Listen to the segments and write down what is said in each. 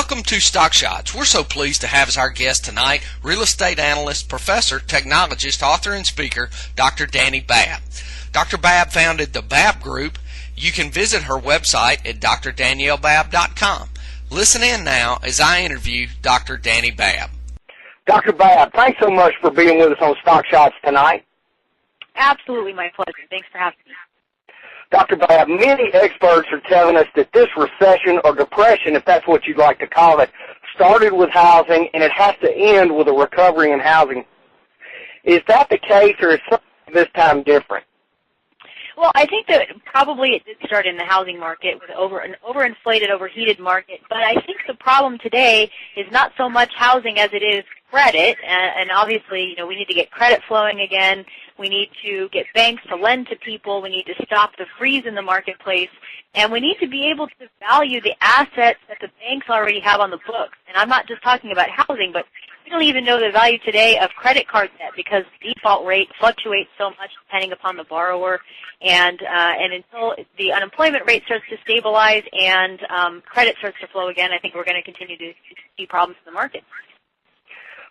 Welcome to StockShotz. We're so pleased to have as our guest tonight real estate analyst, professor, technologist, author, and speaker, Dr. Dani Babb. Dr. Babb founded the Babb Group. You can visit her website at drdaniellebabb.com. Listen in now as I interview Dr. Dani Babb. Dr. Babb, thanks so much for being with us on StockShotz tonight. Absolutely, my pleasure. Thanks for having me. Dr. Babb, many experts are telling us that this recession or depression, if that's what you'd like to call it, started with housing and it has to end with a recovery in housing. Is that the case, or is something this time different? Well, I think that probably it did start in the housing market with an overinflated, overheated market. But I think the problem today is not so much housing as it is credit. And obviously, we need to get credit flowing again. We need to get banks to lend to people. We need to stop the freeze in the marketplace. And we need to be able to value the assets that the banks already have on the books. And I'm not just talking about housing, but we don't even know the value today of credit card debt because the default rate fluctuates so much depending upon the borrower. And until the unemployment rate starts to stabilize and credit starts to flow again, I think we're going to continue to see problems in the market.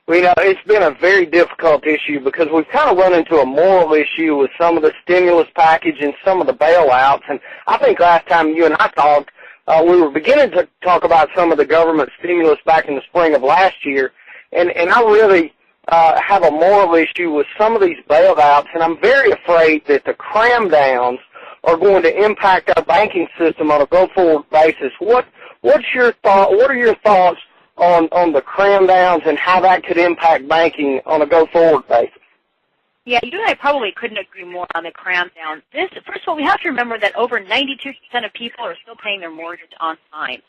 Well, it's been a very difficult issue because we've kind of run into a moral issue with some of the stimulus package and some of the bailouts. And I think last time you and I talked, we were beginning to talk about some of the government stimulus back in the spring of last year. And I really have a moral issue with some of these bailouts, and I'm very afraid that the cram downs are going to impact our banking system on a go-forward basis. What's your thought? What are your thoughts on the cram downs and how that could impact banking on a go-forward basis? Yeah, you and I probably couldn't agree more on the cram down. First of all, we have to remember that over 92% of people are still paying their mortgage on time.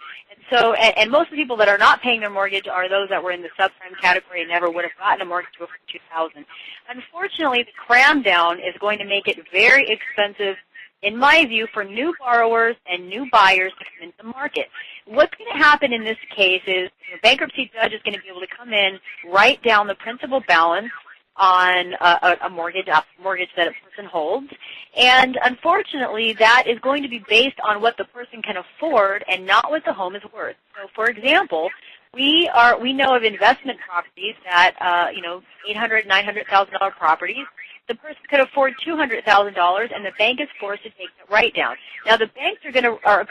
And most of the people that are not paying their mortgage are those that were in the subprime category and never would have gotten a mortgage before 2000. Unfortunately, the cram down is going to make it very expensive, in my view, for new borrowers and new buyers to come into the market. What's going to happen in this case is the bankruptcy judge is going to be able to come in, write down the principal balance on a mortgage that a person holds. And unfortunately, that is going to be based on what the person can afford and not what the home is worth. So, for example, we know of investment properties that, $800,000, $900,000 properties. The person could afford $200,000, and the bank is forced to take the write-down. Now, the banks are going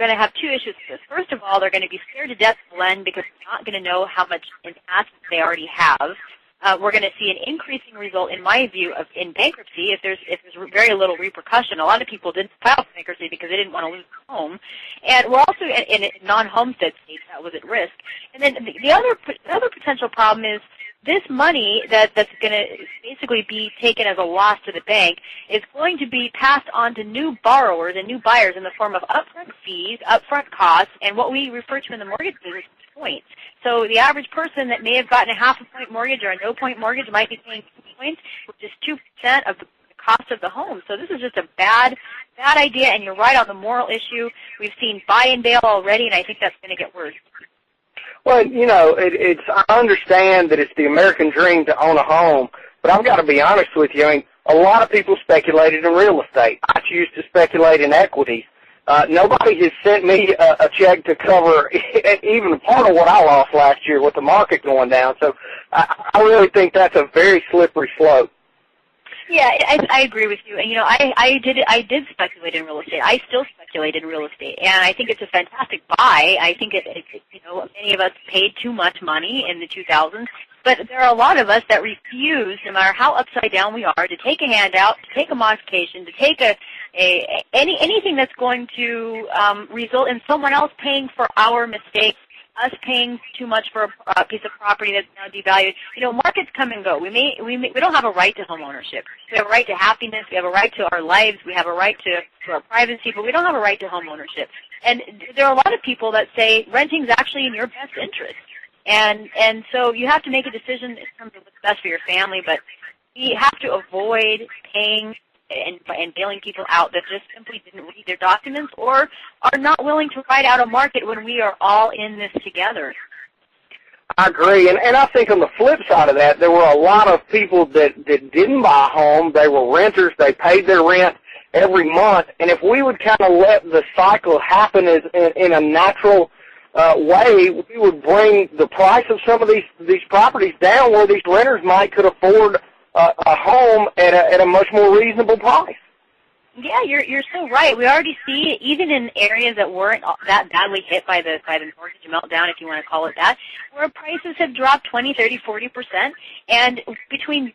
to have two issues with this. First of all, they're going to be scared to death to lend because they're not going to know how much in assets they already have. We're going to see an increasing result, in my view, in bankruptcy if there's very little repercussion. A lot of people didn't file bankruptcy because they didn't want to lose their home, and we're also in non-homestead states that was at risk. And then the other potential problem is this money that's going to basically be taken as a loss to the bank is going to be passed on to new borrowers and new buyers in the form of upfront fees, upfront costs, and what we refer to in the mortgage business as points. So the average person that may have gotten a half-a-point mortgage or a no-point mortgage might be paying 2 points, which is 2% of the cost of the home. So this is just a bad idea, and you're right on the moral issue. We've seen buy and bail already, and I think that's going to get worse. Well, I understand that it's the American dream to own a home, but I've got to be honest with you. I mean, a lot of people speculated in real estate. I choose to speculate in equities. Nobody has sent me a check to cover even part of what I lost last year with the market going down. So I really think that's a very slippery slope. Yeah, I agree with you. And I did speculate in real estate. I still speculate in real estate, and I think it's a fantastic buy. I think many of us paid too much money in the 2000s, but there are a lot of us that refuse, no matter how upside down we are, to take a handout, to take a modification, to take anything that's going to result in someone else paying for our mistakes, us paying too much for a piece of property that's now devalued. Markets come and go. We don't have a right to home ownership. We have a right to happiness. We have a right to our lives. We have a right to our privacy, but we don't have a right to home ownership. And there are a lot of people that say renting is actually in your best interest. And so you have to make a decision in terms of what's best for your family, but we have to avoid paying and bailing people out that just simply didn't read their documents or are not willing to ride out a market when we are all in this together. I agree, and I think on the flip side of that, there were a lot of people that didn't buy a home. They were renters. They paid their rent every month, and if we would kind of let the cycle happen as in a natural way, we would bring the price of some of these properties down where these renters could afford a home at a much more reasonable price. Yeah, you're so right. We already see, even in areas that weren't that badly hit by the mortgage meltdown, if you want to call it that, where prices have dropped 20, 30, 40%. And between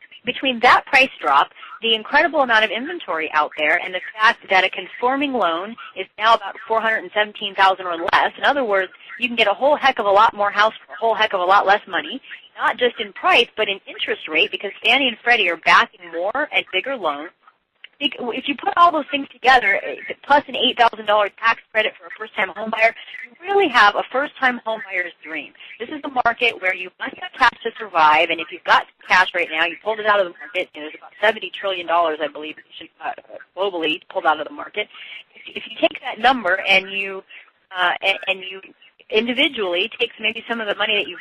that price drop, the incredible amount of inventory out there, and the fact that a conforming loan is now about $417,000 or less. In other words, you can get a whole heck of a lot more house for a whole heck of a lot less money, not just in price, but in interest rate, because Fannie and Freddie are backing more and bigger loans. If you put all those things together, plus an $8,000 tax credit for a first-time homebuyer, you really have a first-time homebuyer's dream. This is a market where you must have cash to survive, and if you've got cash right now, you pulled it out of the market, and there's about $70 trillion, I believe, globally pulled out of the market. If you take that number and you individually take maybe some of the money that you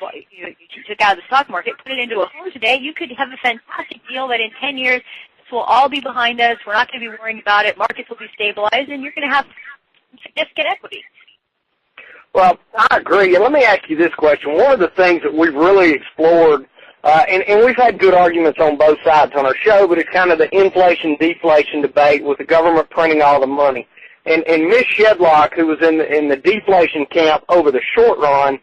took out of the stock market, put it into a home today, you could have a fantastic deal that in 10 years, will all be behind us. We're not going to be worrying about it. Markets will be stabilized, and you're going to have significant equity. Well, I agree. And let me ask you this question. One of the things that we've really explored, and we've had good arguments on both sides on our show, but it's kind of the inflation-deflation debate with the government printing all the money. And Ms. Shedlock, who was in the deflation camp over the short run,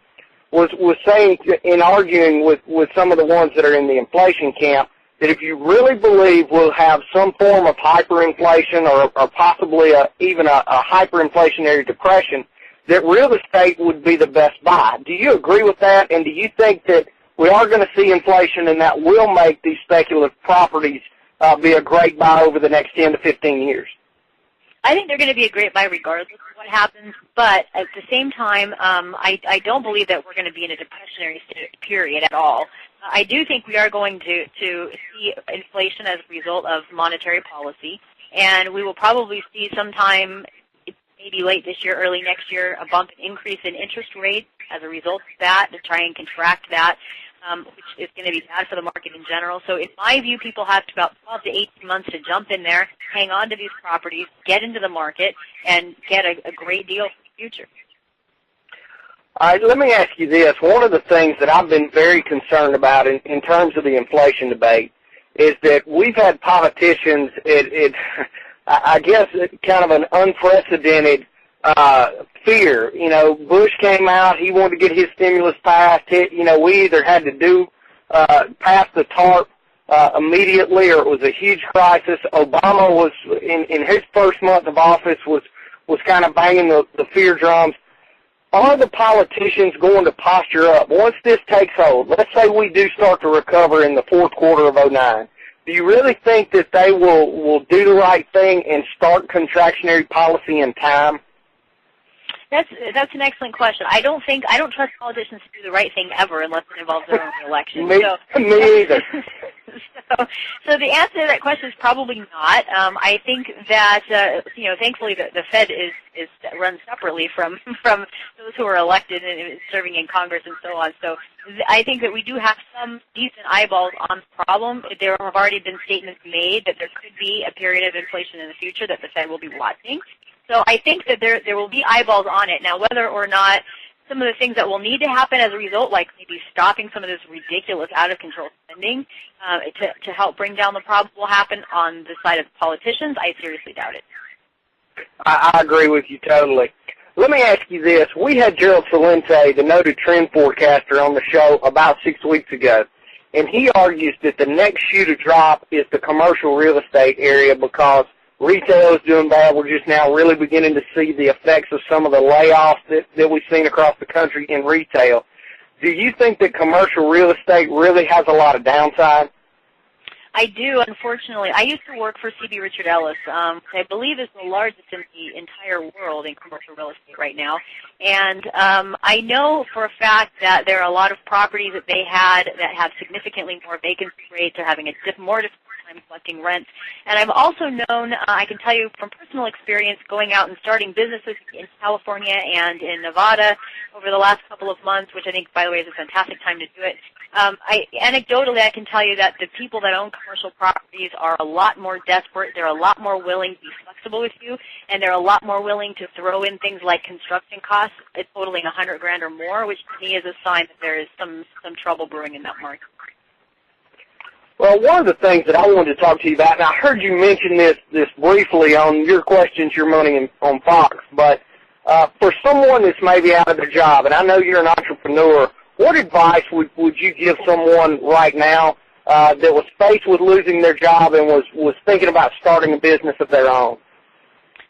was saying, in arguing with some of the ones that are in the inflation camp, that if you really believe we'll have some form of hyperinflation or possibly even a hyperinflationary depression, that real estate would be the best buy. Do you agree with that? And do you think that we are going to see inflation and that will make these speculative properties be a great buy over the next 10 to 15 years? I think they're going to be a great buy regardless of what happens, but at the same time, I don't believe that we're going to be in a depressionary period at all. I do think we are going to see inflation as a result of monetary policy, and we will probably see sometime, maybe late this year, early next year, a bump increase in interest rates as a result of that to try and contract that, which is going to be bad for the market in general. So in my view, people have about 12 to 18 months to jump in there, hang on to these properties, get into the market, and get a great deal for the future. All right, let me ask you this. One of the things that I've been very concerned about in terms of the inflation debate is that we've had politicians, I guess, kind of an unprecedented fear. You know, Bush came out, he wanted to get his stimulus passed. We either had to pass the TARP immediately, or it was a huge crisis. Obama was, in his first month of office, was kind of banging the fear drums. Are the politicians going to posture up once this takes hold? Let's say we do start to recover in the fourth quarter of 2009. Do you really think that they will do the right thing and start contractionary policy in time? That's an excellent question. I don't trust politicians to do the right thing ever unless it involves their own election. Me either. So the answer to that question is probably not. I think that thankfully the Fed is run separately from those who are elected and serving in Congress and so on. So I think that we do have some decent eyeballs on the problem. There have already been statements made that there could be a period of inflation in the future that the Fed will be watching. So I think that there will be eyeballs on it. Now, whether or not some of the things that will need to happen as a result, like maybe stopping some of this ridiculous out-of-control spending to help bring down the problem, will happen on the side of the politicians, I seriously doubt it. I agree with you totally. Let me ask you this. We had Gerald Celente, the noted trend forecaster, on the show about 6 weeks ago, and he argues that the next shoe to drop is the commercial real estate area because retail is doing bad. We're just now really beginning to see the effects of some of the layoffs that we've seen across the country in retail. Do you think that commercial real estate really has a lot of downside? I do, unfortunately. I used to work for C.B. Richard Ellis, which I believe is the largest in the entire world in commercial real estate right now. And I know for a fact that there are a lot of properties that they had that have significantly more vacancy rates. They're having a more difficult time collecting rent. And I've also known, I can tell you from personal experience, going out and starting businesses in California and in Nevada over the last couple of months, which I think, by the way, is a fantastic time to do it. Anecdotally, I can tell you that the people that own commercial properties are a lot more desperate. They're a lot more willing to be flexible with you, and they're a lot more willing to throw in things like construction costs, totaling $100,000 or more, which to me is a sign that there is some trouble brewing in that market. Well, one of the things that I wanted to talk to you about, and I heard you mention this briefly on Your Questions, Your Money on Fox, but for someone that's maybe out of their job, and I know you're an entrepreneur, what advice would you give someone right now that was faced with losing their job and was thinking about starting a business of their own?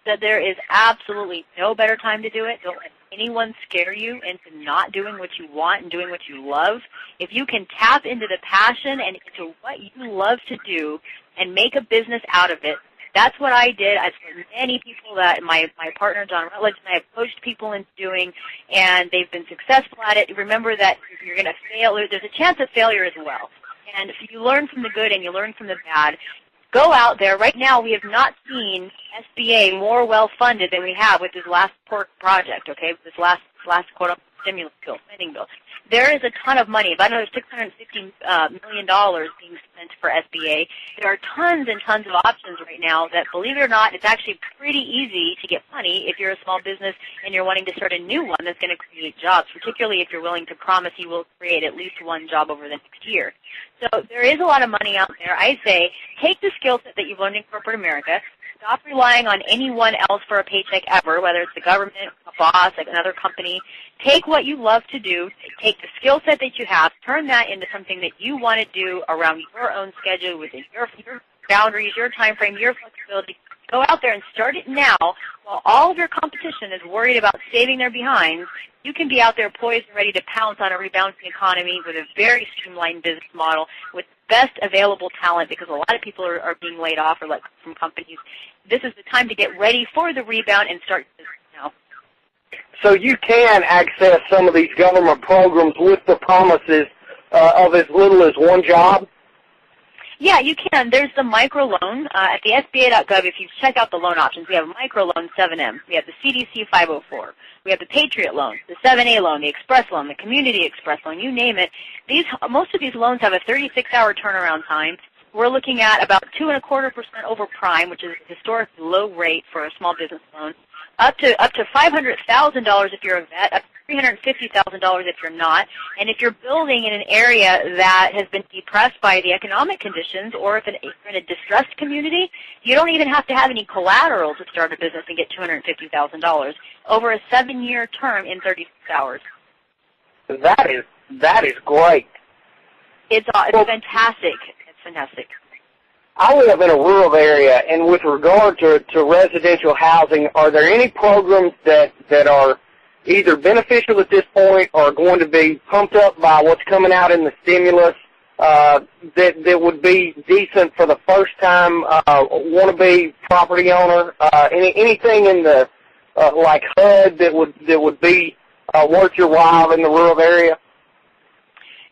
That there is absolutely no better time to do it. Don't let anyone scare you into not doing what you want and doing what you love. If you can tap into the passion and into what you love to do and make a business out of it, that's what I did. I've seen many people that my partner, John Rutledge, and I have coached people into doing, and they've been successful at it. Remember that you're going to fail. There's a chance of failure as well. And if you learn from the good and you learn from the bad, go out there. Right now, we have not seen SBA more well-funded than we have with this last project, okay, with this last quote-unquote stimulus bill, spending bill. There is a ton of money, about another $650 million being spent for SBA. There are tons and tons of options right now that, believe it or not, it's actually pretty easy to get money if you're a small business and you're wanting to start a new one that's going to create jobs, particularly if you're willing to promise you will create at least one job over the next year. So there is a lot of money out there. I say take the skill set that you've learned in corporate America. Stop relying on anyone else for a paycheck ever, whether it's the government, a boss, like another company. Take what you love to do. Take the skill set that you have. Turn that into something that you want to do around your own schedule, within your boundaries, your time frame, your flexibility. Go out there and start it now while all of your competition is worried about saving their behinds. You can be out there poised and ready to pounce on a rebounding economy with a very streamlined business model with best available talent, because a lot of people are being laid off or let go from companies. This is the time to get ready for the rebound and start business now. So you can access some of these government programs with the promises of as little as one job? Yeah, you can. There's the microloan at the SBA.gov. If you check out the loan options, we have microloan 7M. We have the CDC 504. We have the Patriot loan, the 7A loan, the Express loan, the Community Express loan, you name it. Most of these loans have a 36-hour turnaround time. We're looking at about 2.25% over prime, which is a historically low rate for a small business loan. Up to $500,000 if you're a vet, up to $350,000 if you're not. And if you're building in an area that has been depressed by the economic conditions, or if you're in a distressed community, you don't even have to have any collateral to start a business and get $250,000 over a 7-year term in 36 hours. That is great. It's fantastic. It's fantastic. I live in a rural area, and with regard to residential housing, are there any programs that are either beneficial at this point or going to be pumped up by what's coming out in the stimulus that would be decent for the first-time wannabe property owner? Anything in the like HUD that would be worth your while in the rural area?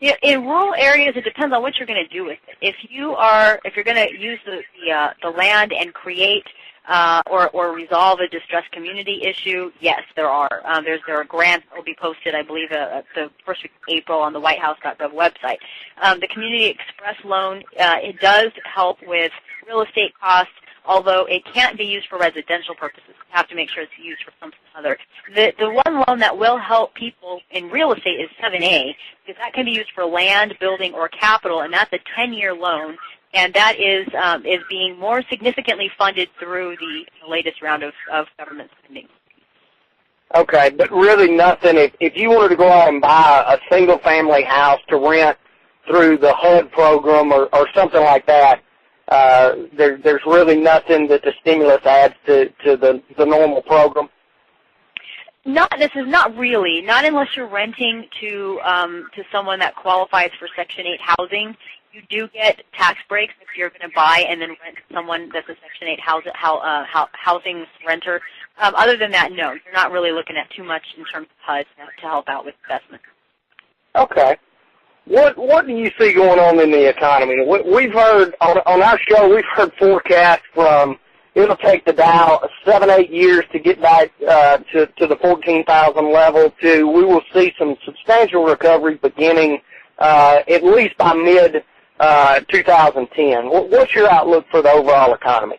Yeah, in rural areas, it depends on what you're going to do with it. If you're going to use the land and create or resolve a distressed community issue, yes, there are. There are grants that will be posted, I believe, the first week of April on the WhiteHouse.gov website. The Community Express loan, it does help with real estate costs, although it can't be used for residential purposes. You have to make sure it's used for something other. The one loan that will help people in real estate is 7A, because that can be used for land, building, or capital, and that's a 10-year loan, and that is being more significantly funded through the latest round of government spending. Okay, but really nothing. If you wanted to go out and buy a single-family house to rent through the HUD program or something like that, there's really nothing that the stimulus adds to the normal program? This is not really. Not unless you're renting to someone that qualifies for Section 8 housing. You do get tax breaks if you're going to buy and then rent to someone that's a Section 8 housing renter. Other than that, no, you're not really looking at too much in terms of HUD to help out with investment. Okay. What do you see going on in the economy? We've heard on our show, we've heard forecasts from it'll take the Dow 7-8 years to get back to the 14,000 level. To we will see some substantial recovery beginning at least by mid 2010. What's your outlook for the overall economy?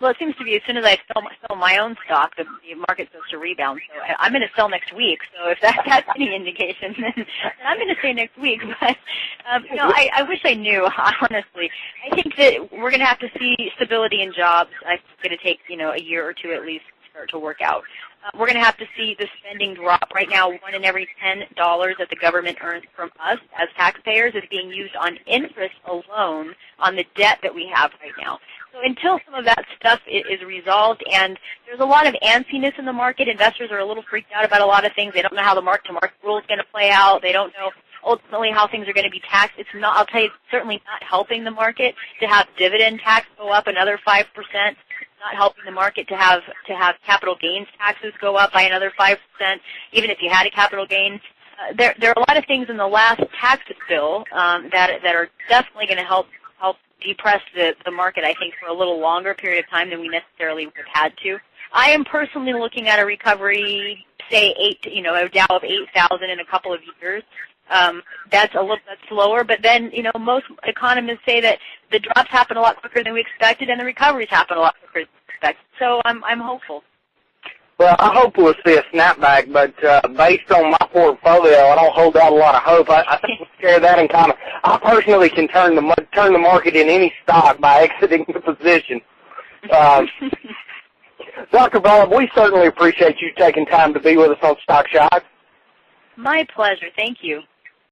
Well, it seems to be as soon as I sell my own stock, the market starts to rebound. So I'm going to sell next week. So if that's any indication, then I'm going to say next week. But I wish I knew, honestly. I think that we're going to have to see stability in jobs. I think it's going to take a year or two at least to start to work out. We're going to have to see the spending drop. Right now, $1 in every $10 that the government earns from us as taxpayers is being used on interest alone on the debt that we have right now. So until some of that stuff is resolved, and there's a lot of antsiness in the market, investors are a little freaked out about a lot of things. They don't know how the mark-to-market rule is going to play out. They don't know ultimately how things are going to be taxed. It's not. I'll tell you, it's certainly not helping the market to have dividend tax go up another 5%. Not helping the market to have capital gains taxes go up by another 5%, even if you had a capital gain. There are a lot of things in the last tax bill that are definitely going to help depress the market, I think, for a little longer period of time than we necessarily would have had to. I am personally looking at a recovery, say a Dow of 8,000 in a couple of years. That's a little bit slower, but then, most economists say that the drops happen a lot quicker than we expected and the recoveries happen a lot quicker than we expected. So I'm hopeful. Well, I hope we'll see a snapback, but based on my portfolio, I don't hold out a lot of hope. I think we'll share that in common. I personally can turn the market in any stock by exiting the position. Dr. Babb, we certainly appreciate you taking time to be with us on StockShotz. My pleasure. Thank you.